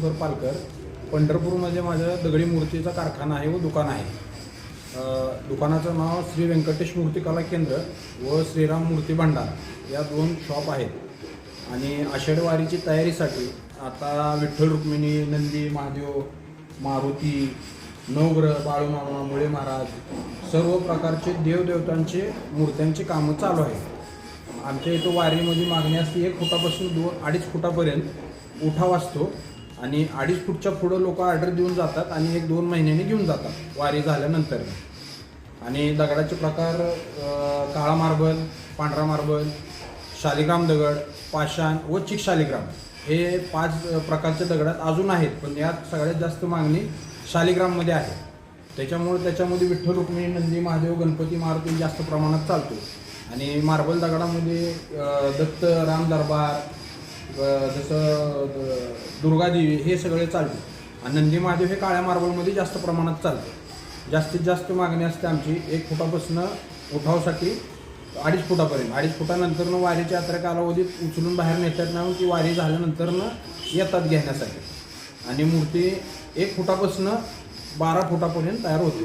ज्ञानेश्वर पालकर. पंढरपूरमध्ये माझं दगडी मूर्तीचा कारखाना आहे व दुकान आहे. दुकानाचं नाव श्री व्यंकटेश मूर्ती कला केंद्र व श्रीराम मूर्ती भांडार या 2 शॉप आहेत. आणि आषाढी वारीची तयारीसाठी आता विठ्ठल रुक्मिणी, नंदी, महादेव, मारुती, नवग्रह, बाळूमामा, मुळे महाराज सर्व प्रकारचे देवदेवतांचे मूर्त्यांची कामं चालू आहेत. आमच्या इथं वारीमध्ये मागणी असते 1 फुटापासून 2-2.5 फुटापर्यंत उठाव असतो आणि 2.5 फुटच्या पुढं लोक ऑर्डर देऊन जातात आणि 1-2 महिन्याने घेऊन जातात वारी झाल्यानंतर. आणि दगडाचे प्रकार काळा मार्बल, पांढरा मार्बल, शालिग्राम दगड, पाषाण व चिक शालिग्राम हे 5 प्रकारच्या दगडात अजून आहेत, पण यात सगळ्यात जास्त मागणी शालिग्राममध्ये आहे. त्याच्यामध्ये विठ्ठल रुक्मिणी, नंदी, महादेव, गणपती, मारुती जास्त प्रमाणात चालतो. आणि मार्बल दगडामध्ये दत्त, राम दरबार, जसं दुर्गादेवी हे सगळे चालते. आणि नंदी महादेव हे काळ्या मार्बलमध्ये जास्त प्रमाणात चालते. जास्तीत जास्त मागणी असते आमची 1 फुटापासून उठावासाठी 2.5 फुटापर्यंत. 2.5 फुटानंतरनं वारीच्या यात्रा कालावधीत उचलून बाहेर नेतात नाही की वारी झाल्यानंतरनं येतात घेण्यासाठी. आणि मूर्ती 1 फुटापासून 12 फुटापर्यंत तयार होते.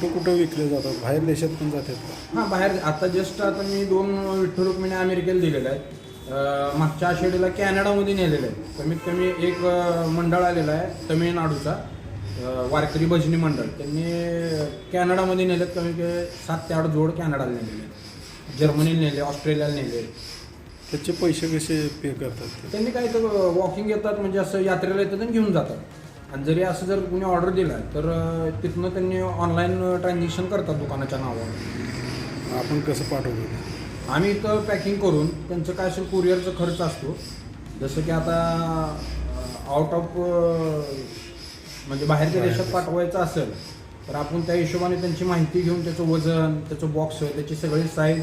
कुठं विकले जातात? बाहेर देशात पण जातात? हां, बाहेर. आता मी 2 विठ्ठल रुक्मिणी अमेरिकेला दिलेले आहेत. मागच्या आषाढीला कॅनडामध्ये नेलेलं आहे. कमीत कमी एक मंडळ आलेलं आहे तमिळनाडूचा, वारकरी भजनी मंडळ. त्यांनी कॅनडामध्ये नेलेत. कमी 7 ते 8 जोड कॅनडाला नेलेले, जर्मनीला नेले, ऑस्ट्रेलियाला नेले. त्याचे पैसे कसे पे करतात? त्यांनी काय तर वॉकिंग येतात, म्हणजे असं यात्रेला येतात आणि घेऊन जातात. आणि जर कुणी ऑर्डर दिला तर तिथनं त्यांनी ऑनलाईन ट्रान्झॅक्शन करतात दुकानाच्या नावावर. आपण कसं पाठवतो? आम्ही इथं पॅकिंग करून त्यांचं काय असेल कुरिअरचा खर्च असतो. जसं की आता आउट ऑफ म्हणजे बाहेरच्या देशात पाठवायचं असेल तर आपण त्या हिशोबाने त्यांची माहिती घेऊन त्याचं वजन, त्याचं बॉक्स, त्याची सगळी साईज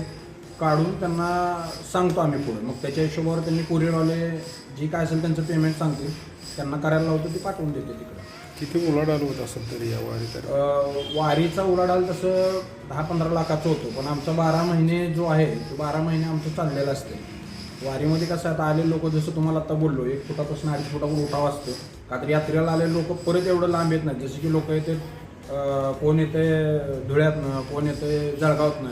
काढून त्यांना सांगतो आम्ही पुढे. मग त्याच्या हिशोबावर त्यांनी कुरिअरवाले जी काय असेल त्यांचं पेमेंट सांगतील, त्यांना करायला लावतो, ते पाठवून देते तिकडे. किती उलाढाल होत असेल तरी या वारीत? वारीचा उलाढाल तसं 10-15 लाखाचं होतो, पण आमचा 12 महिने जो आहे तो 12 महिने आमचं चाललेलं असते. वारीमध्ये कसं आता आले लोक, जसं तुम्हाला आता बोललो, 1 फुटापासून 2.5 फुटावर उठाव असतो. का तर यात्रेला आले लोक परत एवढं लांब येत नाही. जसे की लोक येते, कोण येते धुळ्यातनं, कोण येते जळगावातनं,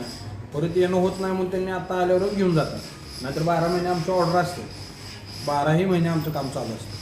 परत येणं होत नाही म्हणून त्यांनी आता आल्यावरच घेऊन जातात. नाहीतर 12 महिने आमची ऑर्डर असते. 12ही महिने आमचं काम चालू असतं.